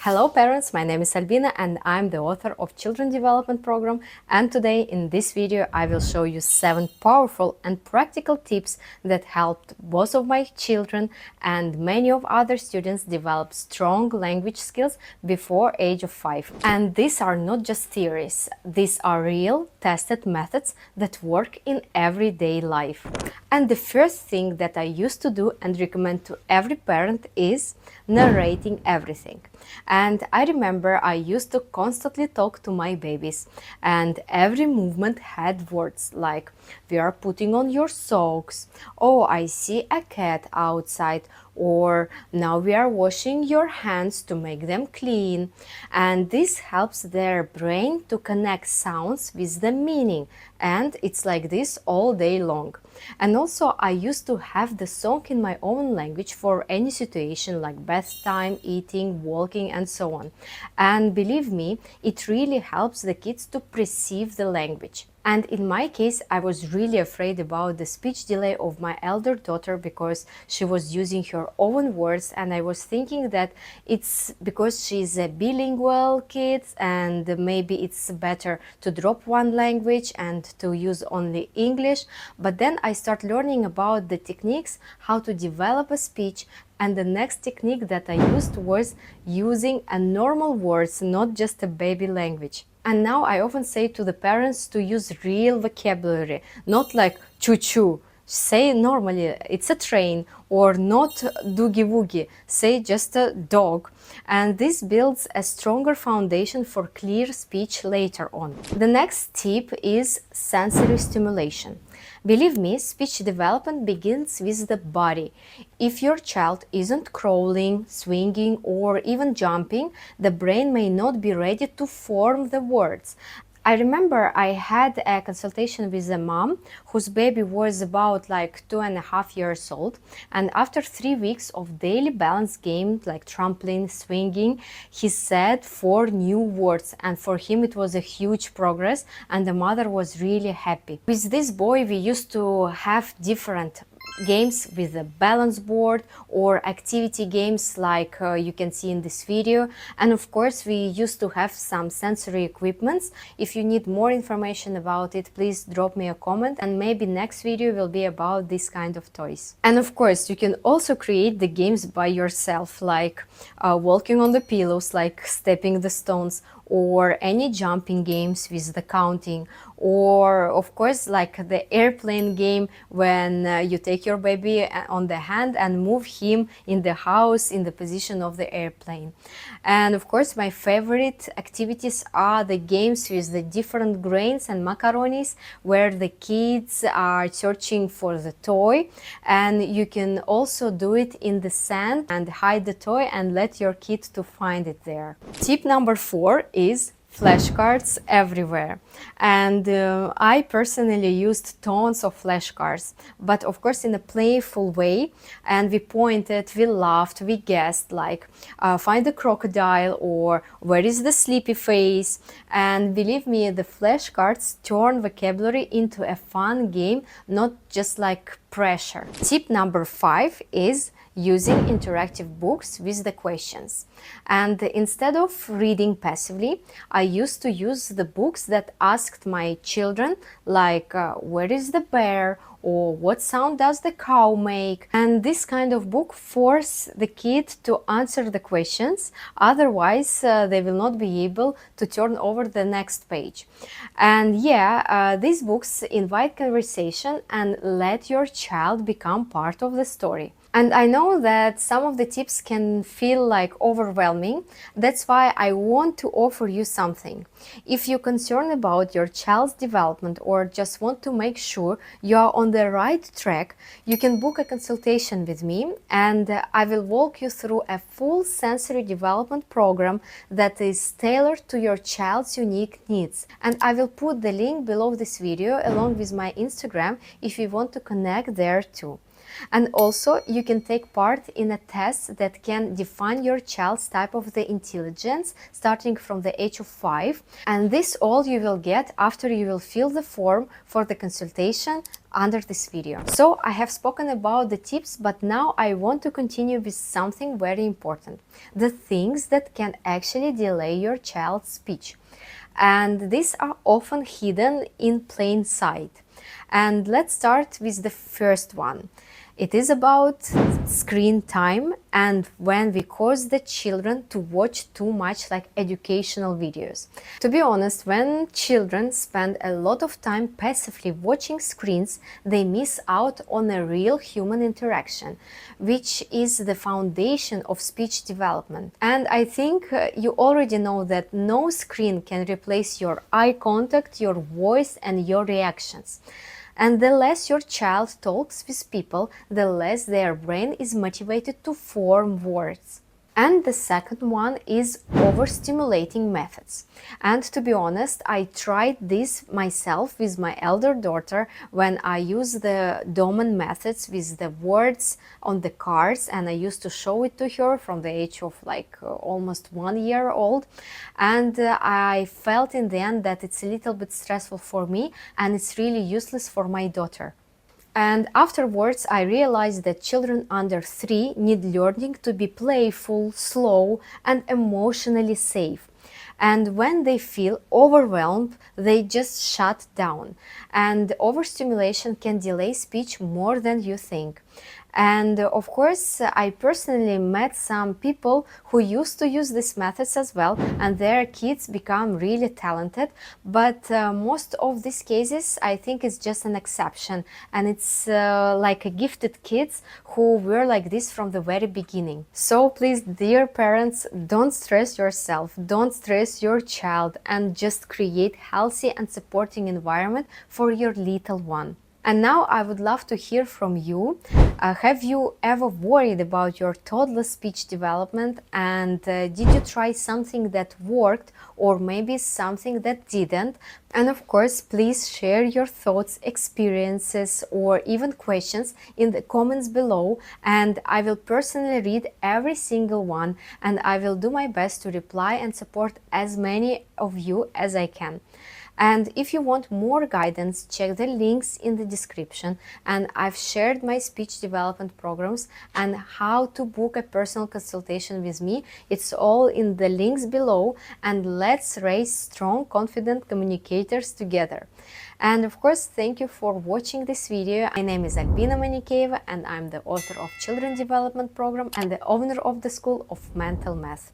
Hello parents, my name is Albina and I'm the author of Children Development Program, and today in this video I will show you 7 powerful and practical tips that helped both of my children and many of other students develop strong language skills before age of 5. And these are not just theories, these are real tested methods that work in everyday life. And the first thing that I used to do and recommend to every parent is narrating everything. And I remember I used to constantly talk to my babies, and every movement had words like "we are putting on your socks," "oh, I see a cat outside," or "now we are washing your hands to make them clean." And this helps their brain to connect sounds with the meaning, and it's like this all day long. And also I used to have the song in my own language for any situation like bath time, eating, walking, and so on. And believe me, it really helps the kids to perceive the language. And in my case, I was really afraid about the speech delay of my elder daughter because she was using her own words, and I was thinking that it's because she's a bilingual kid and maybe it's better to drop one language and to use only English. But then I started learning about the techniques, how to develop a speech, and the next technique that I used was using a normal words, not just a baby language. And now I often say to the parents to use real vocabulary, not like choo-choo. Say normally, it's a train, or not doogie-woogie, say just a dog. And this builds a stronger foundation for clear speech later on. The next tip is sensory stimulation. Believe me, speech development begins with the body. If your child isn't crawling, swinging, or even jumping, the brain may not be ready to form the words. I remember I had a consultation with a mom whose baby was about like 2.5 years old, and after 3 weeks of daily balance games like trampoline, swinging, he said 4 new words, and for him it was a huge progress, and the mother was really happy. With this boy we used to have different games with a balance board or activity games like you can see in this video, and of course we used to have some sensory equipments. If you need more information about it, please drop me a comment, and maybe next video will be about this kind of toys. And of course you can also create the games by yourself, like walking on the pillows, like stepping the stones, or any jumping games with the counting, or of course like the airplane game when you take your baby on the hand and move him in the house in the position of the airplane. And of course my favorite activities are the games with the different grains and macaronis, where the kids are searching for the toy, and you can also do it in the sand and hide the toy and let your kid to find it there. Tip number 4 is flashcards everywhere. And I personally used tons of flashcards, but of course in a playful way, and we pointed, we laughed, we guessed, like find the crocodile or where is the sleepy face. And believe me, the flashcards turn vocabulary into a fun game, not just like pressure. Tip number 5 is using interactive books with the questions. And instead of reading passively, I used to use the books that asked my children, like where is the bear, or what sound does the cow make? And this kind of book force the kid to answer the questions, otherwise they will not be able to turn over the next page. And yeah, these books invite conversation and let your child become part of the story. And I know that some of the tips can feel like overwhelming. That's why I want to offer you something. If you're concerned about your child's development or just want to make sure you are on the right track, you can book a consultation with me, and I will walk you through a full sensory development program that is tailored to your child's unique needs. And I will put the link below this video along with my Instagram if you want to connect there too. And also you can take part in a test that can define your child's type of the intelligence starting from the age of 5. And this all you will get after you will fill the form for the consultation under this video. So I have spoken about the tips, but now I want to continue with something very important: the things that can actually delay your child's speech. And these are often hidden in plain sight. And let's start with the first one. It is about screen time and when we cause the children to watch too much like educational videos. To be honest, when children spend a lot of time passively watching screens, they miss out on a real human interaction, which is the foundation of speech development. And I think you already know that no screen can replace your eye contact, your voice, and your reactions. And the less your child talks with people, the less their brain is motivated to form words. And the second one is overstimulating methods. And to be honest, I tried this myself with my elder daughter when I used the Doman methods with the words on the cards, and I used to show it to her from the age of almost 1 year old. And I felt in the end that it's a little bit stressful for me and it's really useless for my daughter. And afterwards, I realized that children under 3 need learning to be playful, slow, and emotionally safe. And when they feel overwhelmed, they just shut down. And overstimulation can delay speech more than you think. And of course, I personally met some people who used to use these methods as well, and their kids become really talented. But most of these cases, I think, is just an exception, and it's like a gifted kids who were like this from the very beginning. So please, dear parents, don't stress yourself, don't stress your child, and just create healthy and supporting environment for your little one. And now I would love to hear from you. Have you ever worried about your toddler speech development, and did you try something that worked or maybe something that didn't? And of course, please share your thoughts, experiences, or even questions in the comments below, and I will personally read every single one, and I will do my best to reply and support as many of you as I can. And if you want more guidance, check the links in the description, and I've shared my speech development programs and how to book a personal consultation with me. It's all in the links below, and let's raise strong, confident communicators together. And of course, thank you for watching this video. My name is Albina Manikeyeva, and I'm the author of Children Development Program and the owner of the School of Mental Math.